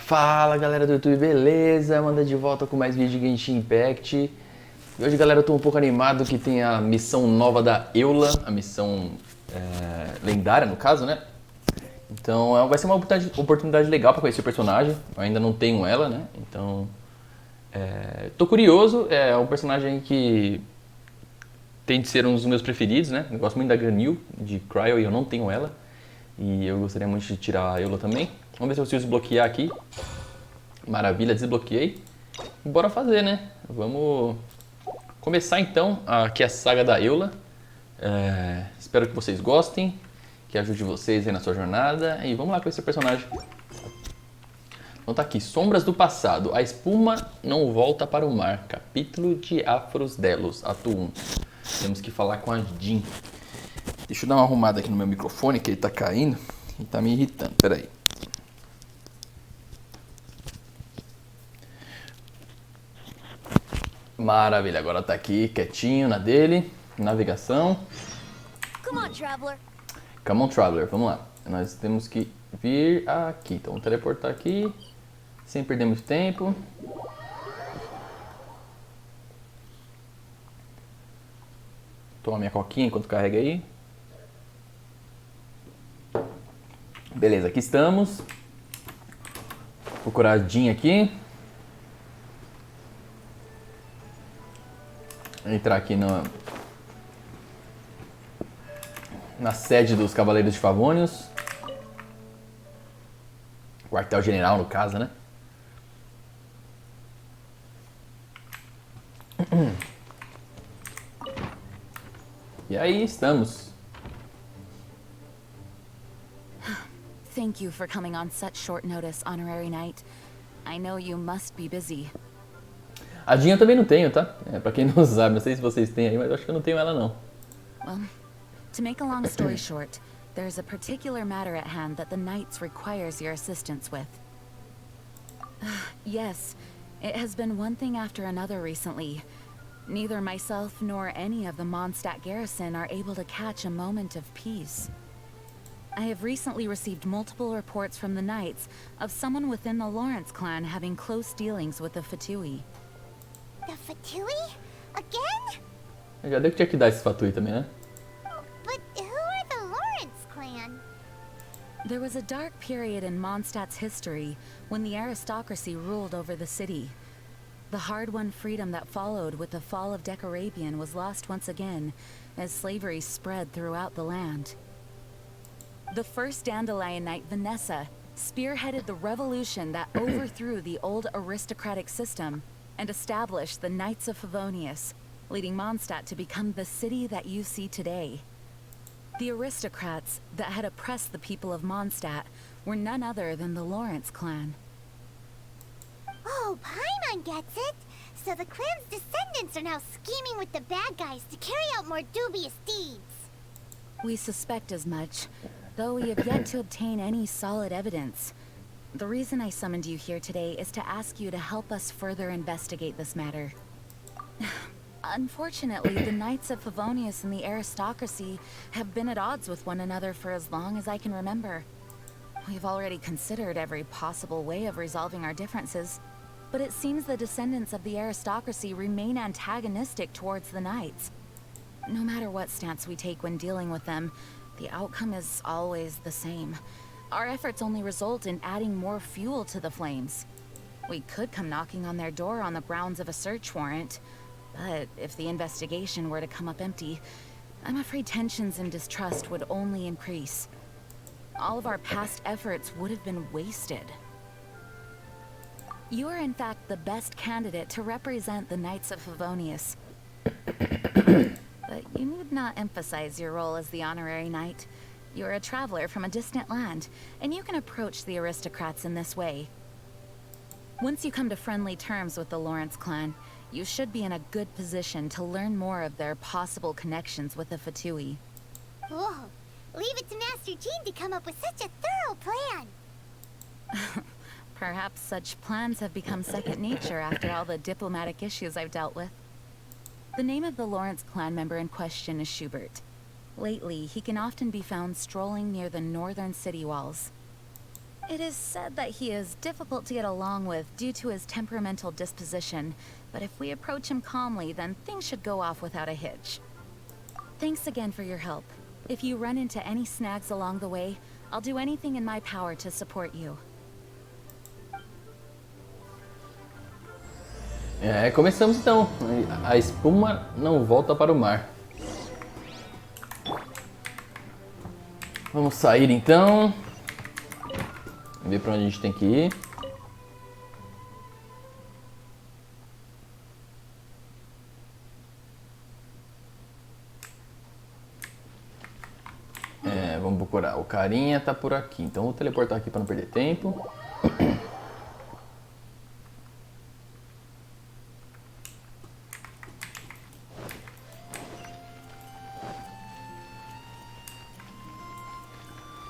Fala galera do YouTube, beleza? Manda de volta com mais vídeo de Genshin Impact. E hoje, galera, eu tô um pouco animado que tem a missão nova da Eula, a missão lendária no caso, né? Então vai ser uma oportunidade legal pra conhecer o personagem. Eu ainda não tenho ela, né? Então tô curioso, é um personagem que tem de ser um dos meus preferidos, né? Eu gosto muito da Ganil, de Cryo, e eu não tenho ela. E eu gostaria muito de tirar a Eula também. Vamos ver se eu consigo desbloquear aqui. Maravilha, desbloqueei. E bora fazer, né? Vamos começar então aqui a saga da Eula. Espero que vocês gostem, que ajude vocês aí na sua jornada. E vamos lá com esse personagem. Então tá aqui, Sombras do Passado. A espuma não volta para o mar. Capítulo de Afros Delos, ato 1. Temos que falar com a Jean. Deixa eu dar uma arrumada aqui no meu microfone, que ele tá caindo e tá me irritando. Pera aí. Maravilha, agora tá aqui quietinho na dele. Navegação. Come on, traveler. Come on, traveler. Vamos lá. Nós temos que vir aqui. Então, vamos teleportar aqui. Sem perder muito tempo. Toma minha coquinha enquanto carrega aí. Beleza, aqui estamos. Procurar a Jean aqui. Entrar aqui na sede dos cavaleiros de Favonius. Quartel-general, no caso, né? E aí estamos. Thank you for coming on such short notice, Honorary Knight. I know you must be busy. A Jean eu também não tenho, tá? Pra quem não sabe, não sei se vocês têm aí, mas eu acho que eu não tenho ela não. Well, to make a long story short, there's a particular matter at hand that the Knights requires your assistance with. Yes, it has been one thing after another recently. Neither myself nor any of the Mondstadt garrison are able to catch a moment of peace. I have recently received multiple reports from the Knights of someone within the Lawrence clan having close dealings with the Fatui. The Fatui? Again? Eu já dei que tinha que dar esse Fatui também, né? But who are the Lawrence clan? There was a dark period in Mondstadt's history when the aristocracy ruled over the city. The hard-won freedom that followed with the fall of Decorabian was lost once again as slavery spread throughout the land. The first Dandelion Knight, Vanessa, spearheaded the revolution that overthrew the old aristocratic system and established the Knights of Favonius, leading Mondstadt to become the city that you see today. The aristocrats that had oppressed the people of Mondstadt were none other than the Lawrence clan. Oh, Paimon gets it. So the clan's descendants are now scheming with the bad guys to carry out more dubious deeds. We suspect as much, though we have yet to obtain any solid evidence. The reason I summoned you here today is to ask you to help us further investigate this matter. Unfortunately, the Knights of Favonius and the aristocracy have been at odds with one another for as long as I can remember. We've already considered every possible way of resolving our differences, but it seems the descendants of the aristocracy remain antagonistic towards the Knights. No matter what stance we take when dealing with them, the outcome is always the same. Our efforts only result in adding more fuel to the flames. We could come knocking on their door on the grounds of a search warrant, but if the investigation were to come up empty, I'm afraid tensions and distrust would only increase. All of our past efforts would have been wasted. You are in fact the best candidate to represent the Knights of Favonius. But you need not emphasize your role as the honorary knight. You're a traveler from a distant land, and you can approach the aristocrats in this way. Once you come to friendly terms with the Lawrence clan, you should be in a good position to learn more of their possible connections with the Fatui. Whoa. Leave it to Master Jean to come up with such a thorough plan. Perhaps such plans have become second nature after all the diplomatic issues I've dealt with. The name of the Lawrence clan member in question is Schubert. Lately, he can often be found strolling near the northern city walls. It is said that he is difficult to get along with due to his temperamental disposition, but if we approach him calmly, then things should go off without a hitch. Thanks again for your help. If you run into any snags along the way, I'll do anything in my power to support you. Começamos então. A espuma não volta para o mar. Vamos sair então. Ver para onde a gente tem que ir. Vamos procurar. O carinha tá por aqui. Então vou teleportar aqui para não perder tempo.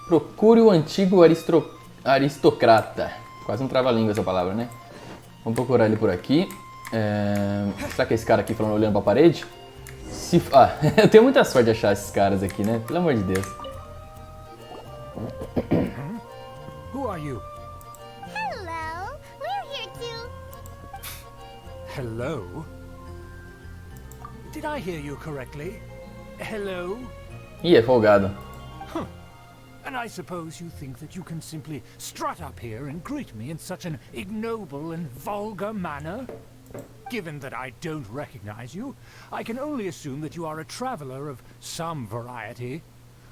Procure o antigo aristocrata. Quase um trava-língua essa palavra, né? Vamos procurar ele por aqui. Será que é esse cara aqui falando, olhando pra parede? Eu tenho muita sorte de achar esses caras aqui, né? Pelo amor de Deus. Who are you? Hello, we're here too. Hello? Did I hear you correctly? Hello? Ih, é folgado. And I suppose you think that you can simply strut up here and greet me in such an ignoble and vulgar manner? Given that I don't recognize you, I can only assume that you are a traveler of some variety.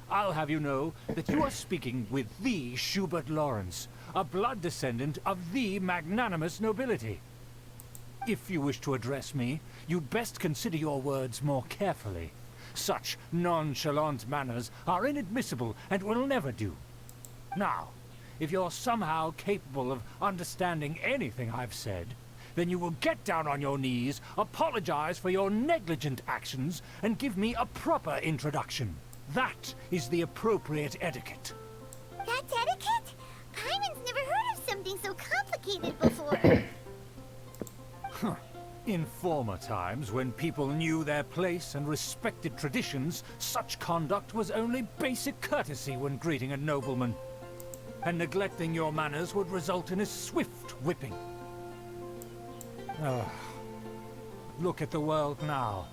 I'll have you know that you are speaking with the Schubert Lawrence, a blood descendant of the magnanimous nobility. If you wish to address me, you'd best consider your words more carefully. Such nonchalant manners are inadmissible and will never do. Now, if you're somehow capable of understanding anything I've said, then you will get down on your knees, apologize for your negligent actions, and give me a proper introduction. That is the appropriate etiquette. That's etiquette? Paimon's never heard of something so complicated before. In former times, when people knew their place and respected traditions, such conduct was only basic courtesy when greeting a nobleman. And neglecting your manners would result in a swift whipping. Look at the world now.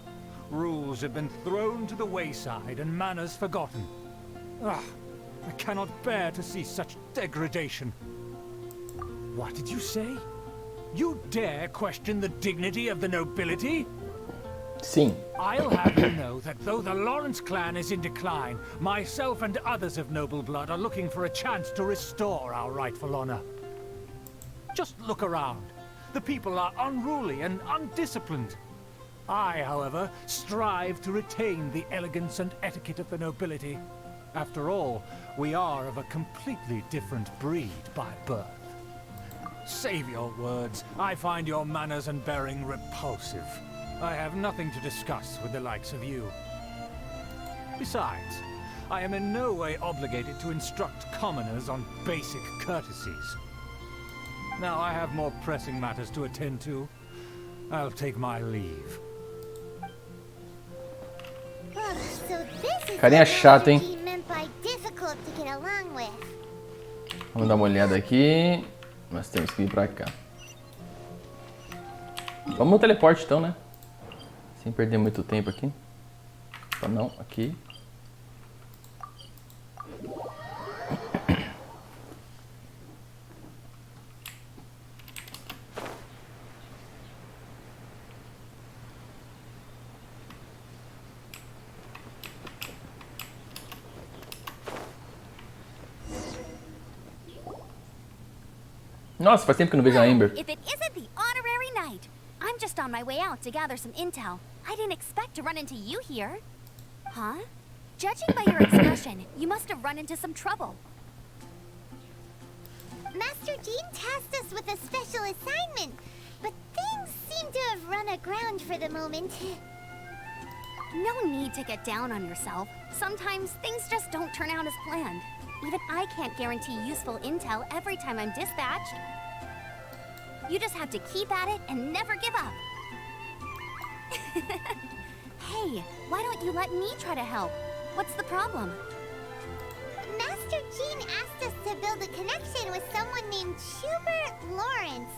Rules have been thrown to the wayside and manners forgotten. I cannot bear to see such degradation. What did you say? You dare question the dignity of the nobility? Sim. I'll have you know that though the Lawrence clan is in decline, myself and others of noble blood are looking for a chance to restore our rightful honor. Just look around. The people are unruly and undisciplined. I, however, strive to retain the elegance and etiquette of the nobility. After all, we are of a completely different breed by birth. Save your words. I find your manners and bearing repulsive. I have nothing to discuss with the likes of you. Besides, I am in no way obligated to instruct commoners on basic courtesies. Now I have more pressing matters to attend to. I'll take my leave. So this is Carinha chato, hein? what he meant by difficult to get along with. Vamos dar uma olhada aqui. Nós temos que ir pra cá. Vamos no teleporte então, né? Sem perder muito tempo aqui. Opa, não, aqui. Nossa, faz tempo que eu não vejo a Amber. If it isn't the honorary knight, I'm just on my way out to gather some intel. I didn't expect to run into you here. Huh? Judging by your expression, you must have run into some trouble. Master Jean tasked us with a special assignment, but things seem to have run aground for the moment. No need to get down on yourself. Sometimes things just don't turn out as planned. Even I can't guarantee useful intel every time I'm dispatched. You just have to keep at it and never give up. Hey, why don't you let me try to help? What's the problem? Master Master Jean asked us to build a connection with someone named Schubert Lawrence.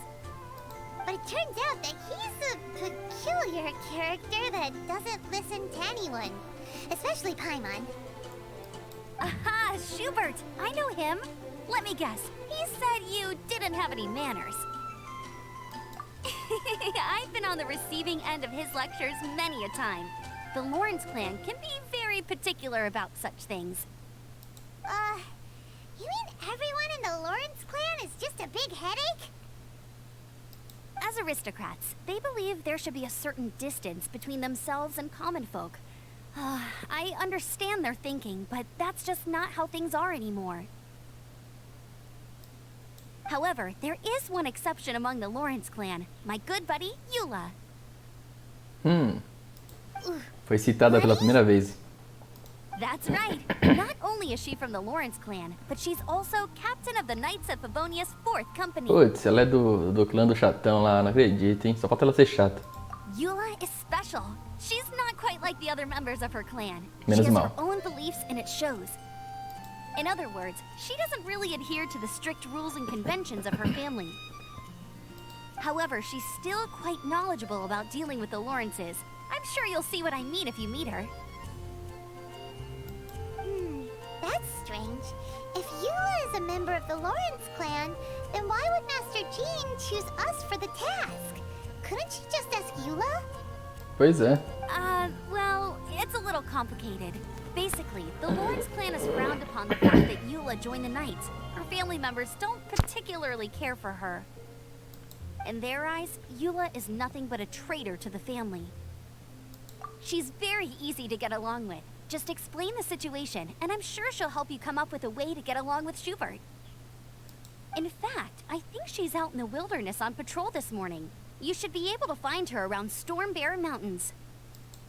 But it turns out that he's a peculiar character that doesn't listen to anyone, especially Paimon. Aha, Schubert! I know him. Let me guess. He said you didn't have any manners. I've been on the receiving end of his lectures many a time. The Lawrence clan can be very particular about such things. You mean everyone in the Lawrence clan is just a big headache? As aristocrats, they believe there should be a certain distance between themselves and common folk. I understand their thinking, but that's just not how things are anymore. However, there is one exception among the Lawrence clan, my good buddy, Eula. Foi citada pela primeira vez. That's right. Not only is she from the Lawrence clan, but she's also captain of the Knights of Favonius' 4th Company. Putz, ela é do clã do chatão lá, não acredito, hein? Só falta ela ser chata. Eula is special. She's not quite like the other members of her clan. Menos She has mal. her own beliefs and it shows. In other words, she doesn't really adhere to the strict rules and conventions of her family. However, she's still quite knowledgeable about dealing with the Lawrences. I'm sure you'll see what I mean if you meet her. That's strange. If Eula is a member of the Lawrence clan, then why would Master Jean choose us for the task? Couldn't she just ask Eula? Pois é. Well, it's a little complicated. Basically, the Lawrence clan is frowned upon the fact that Eula joined the Knights. Her family members don't particularly care for her. In their eyes, Eula is nothing but a traitor to the family. She's very easy to get along with. Just explain the situation, and I'm sure she'll help you come up with a way to get along with Schubert. In fact, I think she's out in the wilderness on patrol this morning. You should be able to find her around Storm Bear Mountains.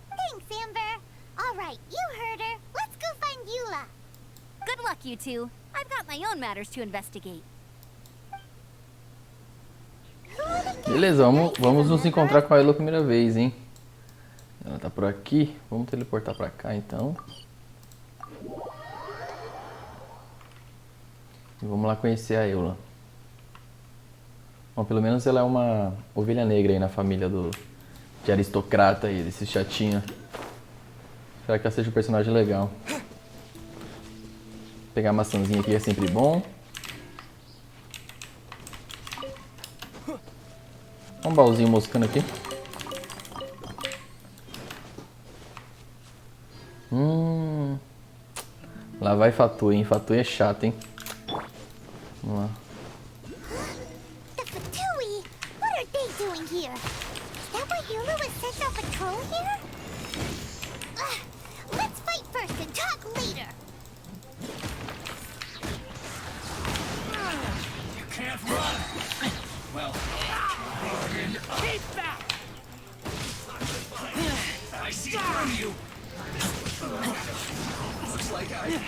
Thanks, Amber. All right, you heard her. Let's go find Eula. Good luck, you two. I've got my own matters to investigate. Beleza, vamos nos encontrar com a Eula a primeira vez, hein? Ela tá por aqui. Vamos teleportar pra cá, então. E vamos lá conhecer a Eula. Bom, pelo menos ela é uma ovelha negra aí na família de aristocrata aí, desse chatinho. Espero que ela seja um personagem legal. Pegar a maçãzinha aqui é sempre bom. Um baúzinho moscando aqui. Lá vai Fatui, hein? Fatui é chato, hein? Vamos lá. The Fatui! What are they doing here? Is that why Eula was sent on patrol here? Let's fight first and talk later. You can't run! Well, keep back! I see through you! Looks like I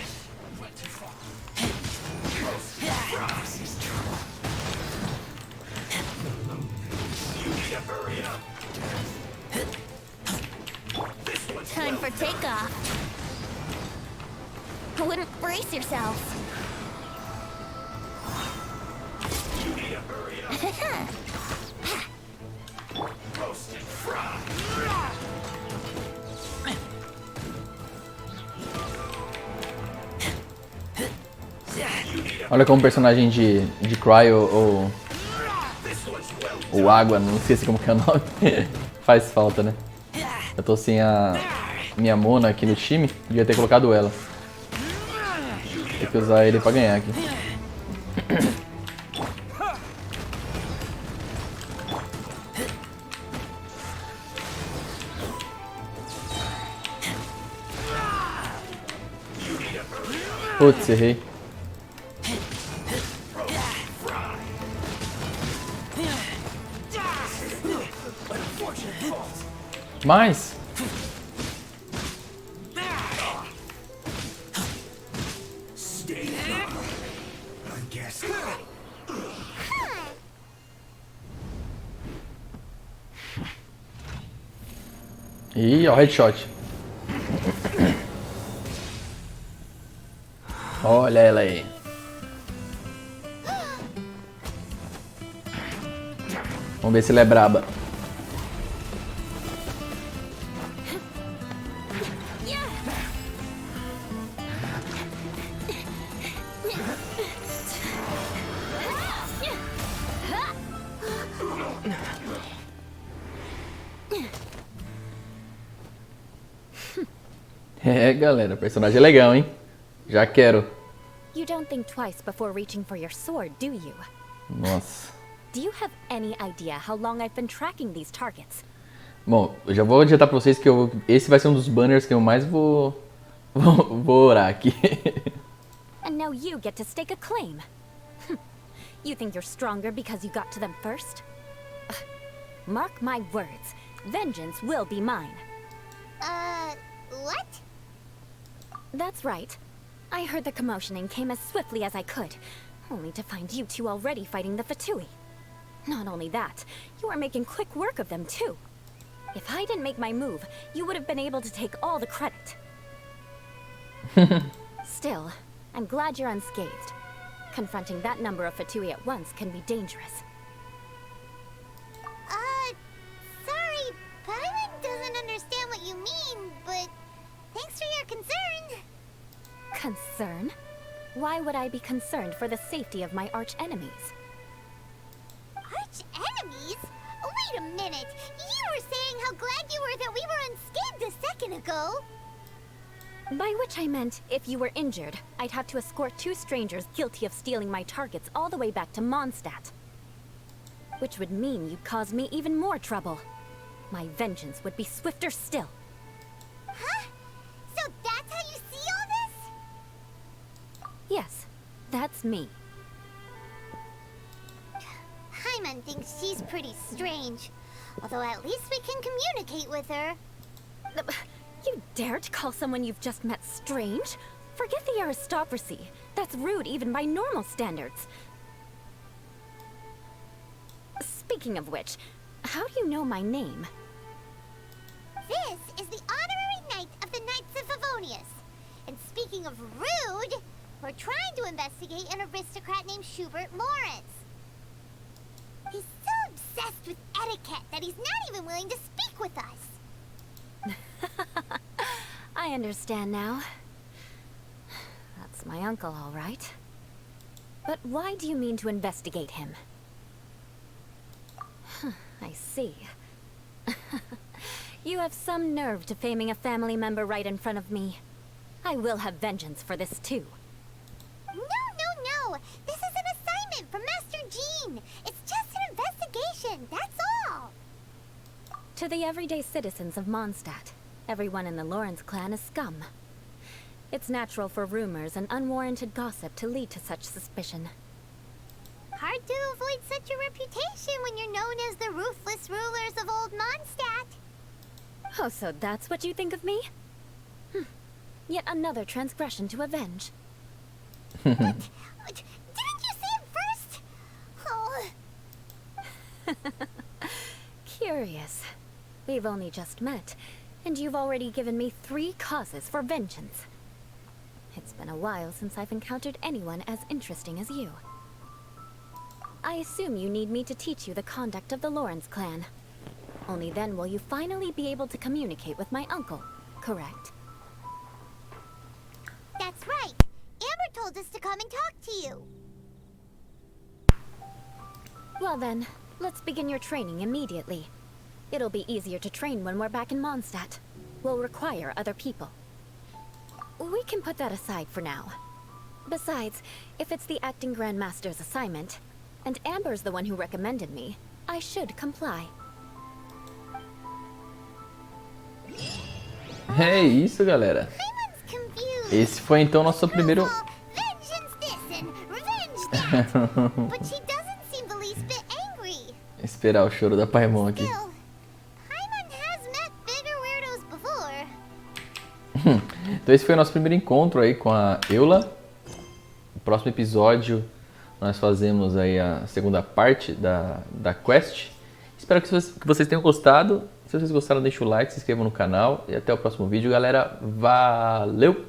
went too far. You need to hurry up! Time for takeoff. I wouldn't brace yourselves. You need to hurry up! Roast and fry! Olha como personagem de Cry ou Água, não esqueci como que é o nome. Faz falta, né? Eu tô sem a minha Mona aqui no time, devia ter colocado ela. Tem que usar ele pra ganhar aqui. Putz, errei. Mais? Ih, ó, headshot. Olha ela aí. Vamos ver se ela é braba. É, galera, personagem é legal, hein? Já quero. You don't think twice before reaching for your sword, do you? Nossa. Do you have any idea how long I've been tracking these targets? Bom, eu já vou adiantar pra vocês que esse vai ser um dos banners que eu mais vou orar aqui. And now you get to stake a claim. You think you're stronger because you got to them first? Ugh. Mark my words, vengeance will be mine. What? That's right. I heard the commotion and came as swiftly as I could, only to find you two already fighting the Fatui. Not only that, you are making quick work of them too. If I didn't make my move, you would have been able to take all the credit. Still, I'm glad you're unscathed. Confronting that number of Fatui at once can be dangerous. Sorry, Paimon doesn't understand what you mean, but thanks for your concern. Concern? Why would I be concerned for the safety of my arch-enemies? Arch-enemies? Wait a minute! You were saying how glad you were that we were unscathed a second ago! By which I meant, if you were injured, I'd have to escort two strangers guilty of stealing my targets all the way back to Mondstadt. Which would mean you'd cause me even more trouble. My vengeance would be swifter still. Huh? So that's how you see all this? Yes, that's me. Paimon thinks she's pretty strange. Although at least we can communicate with her. You dare to call someone you've just met strange? Forget the aristocracy. That's rude even by normal standards. Speaking of which, how do you know my name? This is the honorary knight of the Knights of Favonius. And speaking of rude, we're trying to investigate an aristocrat named Schubert Moritz. He's so obsessed with etiquette that he's not even willing to speak with us. I understand now. That's my uncle, all right. But why do you mean to investigate him? I see. You have some nerve to faming a family member right in front of me. I will have vengeance for this too. No. This is an assignment from Master Jean. It's just an investigation, that's all. To the everyday citizens of Mondstadt, everyone in the Lawrence clan is scum. It's natural for rumors and unwarranted gossip to lead to such suspicion. Hard to avoid such a reputation when you're known as the ruthless rulers of old Mondstadt. Oh, so that's what you think of me? Yet another transgression to avenge. Didn't you say it first? Oh. Curious. We've only just met, and you've already given me 3 causes for vengeance. It's been a while since I've encountered anyone as interesting as you. I assume you need me to teach you the conduct of the Lawrence clan. Only then will you finally be able to communicate with my uncle, correct? That's right. Amber told us to come and talk to you. Well then, let's begin your training immediately. It'll be easier to train when we're back in Mondstadt. We'll require other people. We can put that aside for now. Besides, if it's the acting Grand Master's assignment, and Amber's the one who recommended me, I should comply. É isso, galera. Paimon's confused. Esse foi então nosso primeiro... Vengeance this and revenge that. But she doesn't seem the least bit angry. Esperar o choro da Paimon aqui. Still, Paimon has met bigger weirdos before. Então esse foi o nosso primeiro encontro aí com a Eula. No próximo episódio nós fazemos aí a segunda parte da quest. Espero que vocês tenham gostado. Se vocês gostaram, deixa o like, se inscrevam no canal e até o próximo vídeo, galera. Valeu!